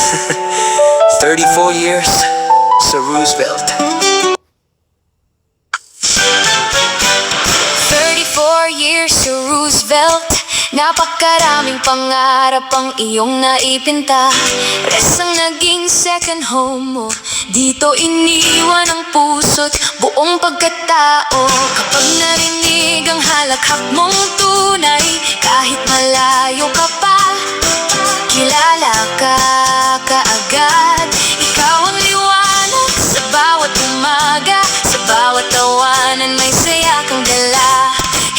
34 years sa Roosevelt. 34 years sa Roosevelt. Napakaraming pangarap ang iyong naipinta. Rest ang naging second home mo. Dito iniwan ang puso't buong pagkatao. Kapag narinig ang halakhak mong tunay, kahit malayo ka pa, kilala ka kaagad. Ikaw ang liwanag sa bawat umaga, sa bawat tawanan may saya kang dala.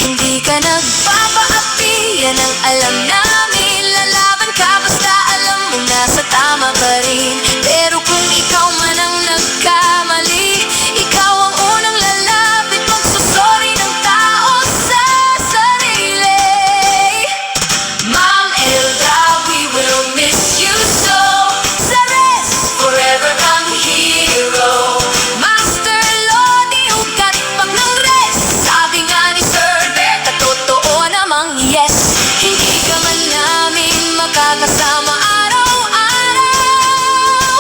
Hindi ka nagpapaapi, yan ang alam namin. Lalaban ka basta alam mo nasa tama pa rin. Pero kung ikaw man ang nagkamali, ikaw ang unang lalapit magsusori ng tao sa sarili. Ma'am Elda, we will miss you so. Sa rest, forever ang hero. Master Lodi, ugat pag ng rest. Sabi nga ni Sir Bert, at totoo namang yes. Hindi ka man namin makakasama araw-araw.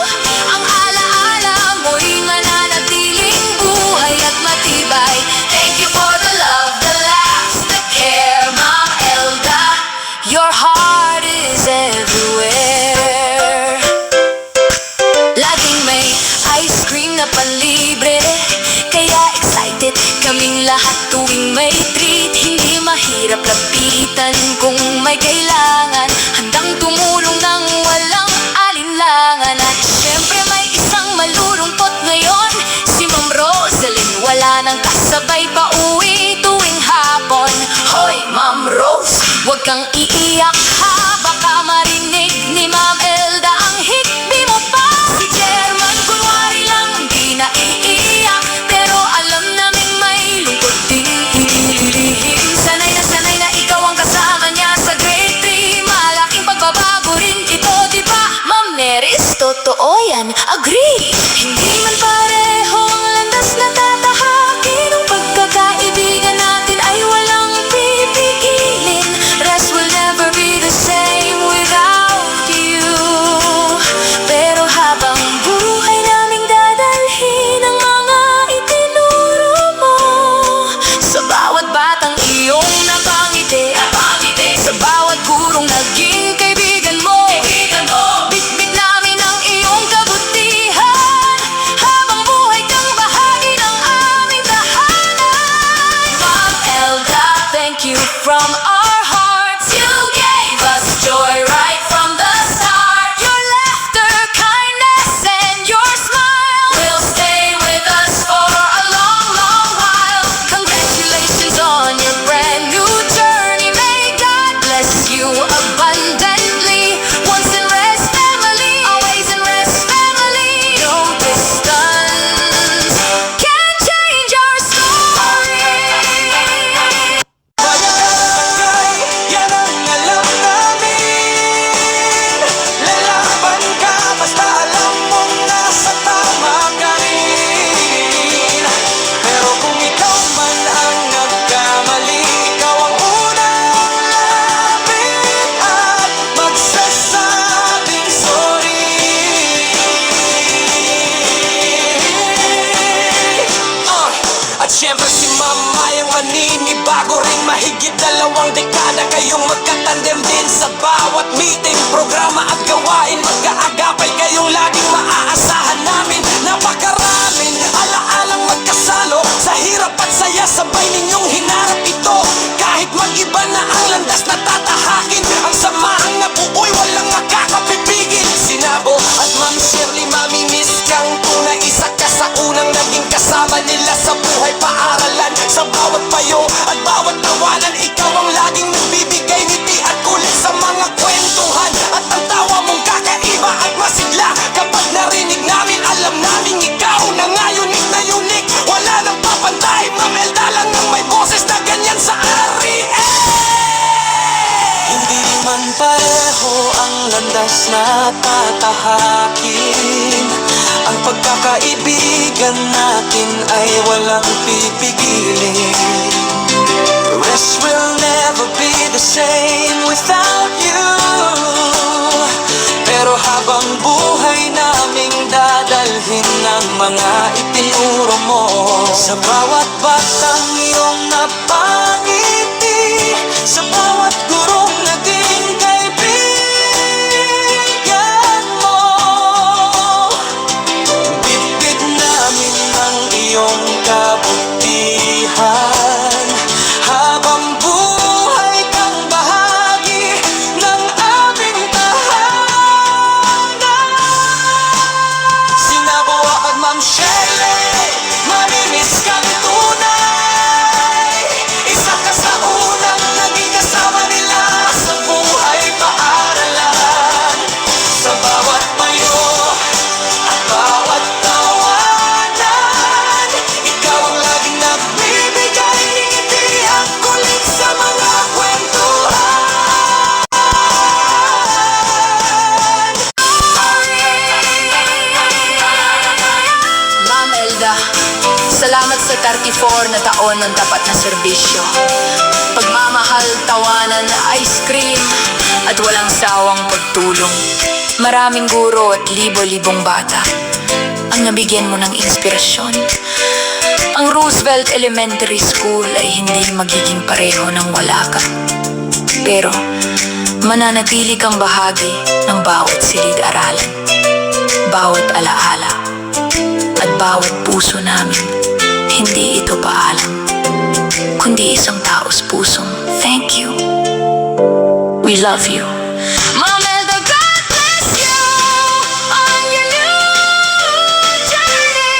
Ang alaala mo'y mananatiling buhay at matibay. Thank you for the love, the laughs, the care, Ma'am Elda. Your heart is everywhere. Laging may ice cream na panlibre, kaya excited kaming lahat tuwing may treat. Hindi mahirap lapitan kung may kailangan, handang tumulong ng walang alinlangan. At syempre may isang malulungkot ngayon, si Ma'am Rosaline. Wala nang kasabay pa uwi tuwing hapon. Hoy Ma'am Rose, huwag kang iiyak ha, baka marinig ni Ma'am Elda ang hikbi mo pa. Si Chairman kunwari lang di naiiyak, pero alam naming may lungkot ding ililihim. Sanay na ikaw ang kasama niya sa grade 3. Malaking pagbabago rin ito, di ba Ma'am Neris? Totoo yan, agree. Hindi man pareho ang landas na tatahakin, ang pagkakaibigan natin ay walang pipigilin. Rest will never be the same without you. Pero habang buhay naming dadalhin ang mga itinuro mo, sa bawat batang iyong napangiti, sa bawat gurong naging kaibigan mo, bitbit namin ang iyong kabutihan. Habang buhay kang bahagi ng aming tahanan. Ma'am Elda, thank you from our hearts. You gave us joy right from the start. Your laughter, kindness, and your smile will stay with us for a long, long while. Congratulations on your brand new journey. May God bless you abundantly. Once in rest family, always in rest family. No distance can change our story. Bagay, yan ang alam namin. Lalaban ka basta alam mong nasa tama ka rin. Pero kung ikaw man ang nagkamali, ikaw ang unang lalapit at magsasabing sorry. At syempre si Mama yung maninibago rin. Mahigit 2 dekada kayong magkatandem din sa bawat meeting, programa at gawain. Mag-aagapay kayong laging maaasahan namin. Napakaraming alaalang magkasalo, sa hirap at saya sabay ninyong hinarap ito. Kahit mag-iba na ang landas na tatahakin, ang samaang nabuoy walang makakapipigil. Sinabo at Ma'am Shirley, mamimiss kang tunay. Isa ka sa unang naging kasama nila sa buhay paaralan. Sa bawat payo at bawat tawanan, ikaw ang laging nagbibigay ngiti at kulit sa mga kwentuhan. At ang tawa mong kakaiba at masigla, kapag narinig namin alam namin ikaw na nga unique na unique. Wala nang papantay, Ma'am Elda lang ang may boses na ganyan sa REA. Hindi man pareho ang landas na tatahakin, ang pagkakaibigan natin ay walang pipigilin. Rest will never be the same without you. Pero habang buhay basahin ang mga itinuro mo. Sa bawat batang iyong napangiti, sa bawat gurong naging kaibigan mo, bitbit namin ang iyong kabutihan. Habang buhay kang bahagi ng aming tahanan. Sinabawa at Ma'am Shelley, mamimiss kang tunay. Isa ka sa unang naging kasama nila sa buhay paaralan. Sa bawat payo at bawat tawanan, ikaw ang laging nagbibigay ngiti at kulit sa mga kwentuhan. Ma'am Elda, salamat sa 34 na taon ng tapat na serbisyo. Pagmamahal, tawanan, ice cream, at walang sawang pagtulong. Maraming guro at libo-libong bata ang nabigyan mo ng inspirasyon. Ang Roosevelt Elementary School ay hindi magiging pareho ng wala ka. Pero mananatili kang bahagi ng bawat silid-aralan, bawat alaala, at bawat puso namin. Hindi ito paalam, kundi isang taos pusong thank you. We love you. Ma'am Elda, God bless you on your new journey.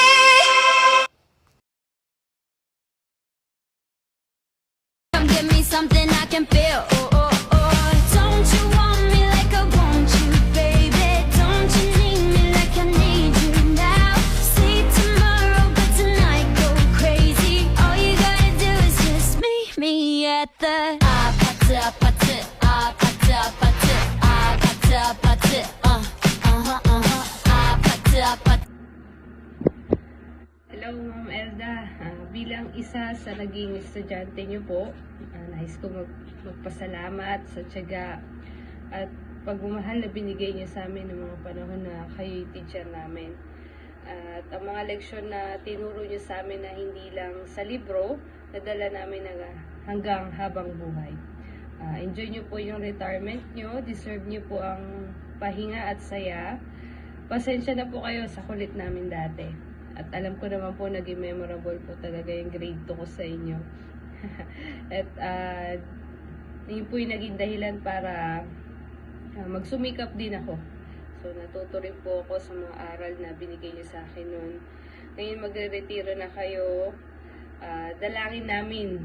Come give me something I can feel. Oh, oh, oh. Don't you want me like I want you, baby? Don't you need me like I need you now? See tomorrow, but tonight go crazy. All you gotta do is just meet me at the Hello, Ma'am Elda. Bilang isa sa naging estudyante niyo po, nais ko magpasalamat sa tiyaga at pagmamahal na binigay niyo sa amin ng mga panahon na kayo'y teacher namin. At ang mga leksyon na tinuro niyo sa amin na hindi lang sa libro, nadala namin hanggang habang buhay. Enjoy niyo po yung retirement niyo, deserve niyo po ang pahinga at saya. Pasensya na po kayo sa kulit namin dati. At alam ko naman po naging memorable po talaga yung grade 2 ko sa inyo. At yun po yung naging dahilan para magsumikap din ako. So natuto rin po ako sa mga aral na binigay niyo sa akin noon. Ngayon magre-retiro na kayo. Dalangin namin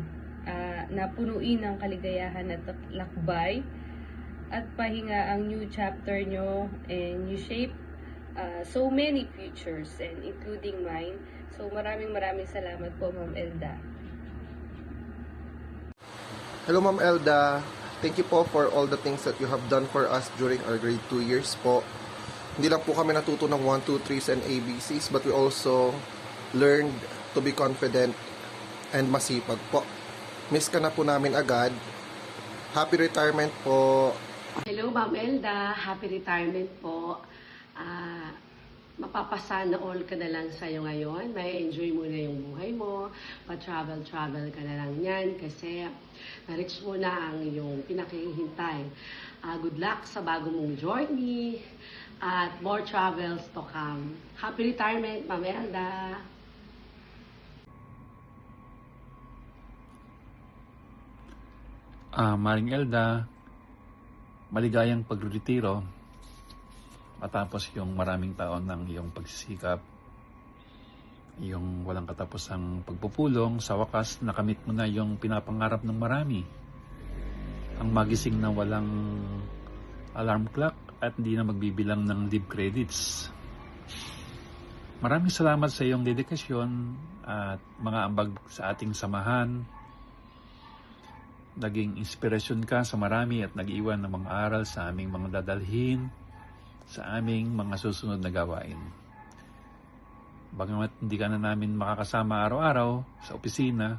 na punuin ang kaligayahan at lakbay at pahinga ang new chapter nyo, and you shape so many futures, and including mine. So maraming salamat po, Ma'am Elda. Hello, Ma'am Elda. Thank you po for all the things that you have done for us during our grade 2 years po. Hindi lang po kami natuto ng 1, 2, 3s and ABCs, but we also learned to be confident and masipag po. Miss ka na po namin agad. Happy retirement po. Hello, Ma'am Elda. Happy retirement po. Mapapasana all ka na lang sa'yo ngayon. May enjoy mo na yung buhay mo. Pa-travel ka na lang yan kasi na-reach mo na ang iyong pinakihintay. Good luck sa bago mong journey at more travels to come. Happy retirement, Ma'am Elda. Maring Elda, maligayang pagretiro matapos yung maraming taon ng iyong pagsisikap, yung walang katapusang pagpupulong. Sa wakas, nakamit mo na yung pinapangarap ng marami. Ang magising na walang alarm clock at hindi na magbibilang ng leave credits. Maraming salamat sa iyong dedikasyon at mga ambag sa ating samahan. Naging inspirasyon ka sa marami at nag-iwan ng mga aral sa aming mga dadalhin sa aming mga susunod na gawain. Bagamat hindi ka na namin makakasama araw-araw sa opisina,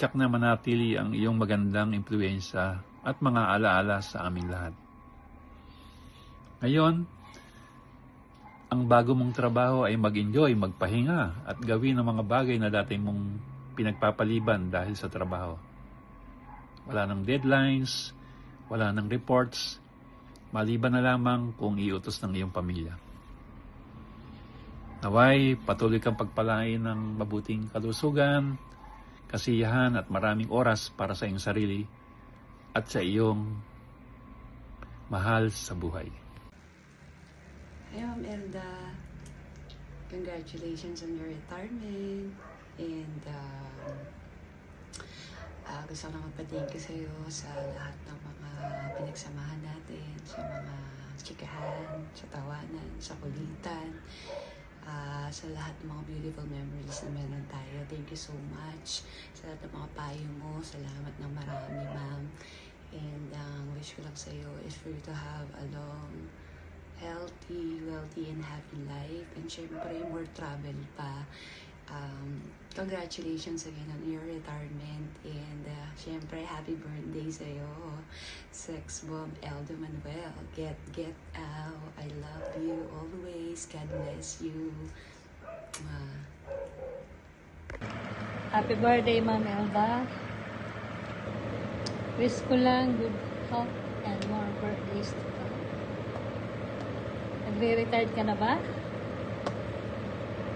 tiyak na manatili ang iyong magandang impluwensya at mga alaala sa aming lahat. Ngayon, ang bago mong trabaho ay mag-enjoy, magpahinga at gawin ang mga bagay na dati mong pinagpapaliban dahil sa trabaho. Wala nang deadlines, wala nang reports, maliban na lamang kung iutos ng iyong pamilya. Naway, patuloy kang pagpalain ng mabuting kalusugan, kasiyahan at maraming oras para sa iyong sarili at sa iyong mahal sa buhay. Hi, Ma'am Elda. Congratulations on your retirement. And gusto ko lang magpa-thank you sa'yo sa lahat ng mga pinagsamahan natin, sa mga chikahan, sa tawanan, sa kulitan, sa lahat ng mga beautiful memories na meron tayo. Thank you so much sa lahat ng mga payo mo. Salamat ng marami, ma'am. And wish ko lang sa'yo is for you to have a long, healthy, wealthy, and happy life. And syempre, more travel pa. Congratulations again on your retirement. And syempre, happy birthday sa'yo, Sex Bomb Elda Manuel. Get out. I love you always. God bless you. Happy birthday, Ma'am Elda. Wish ko lang good health and more birthdays to come. Nagre-retired ka na ba?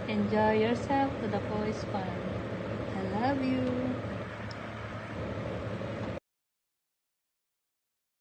Enjoy yourself to the fullest fun. I love you.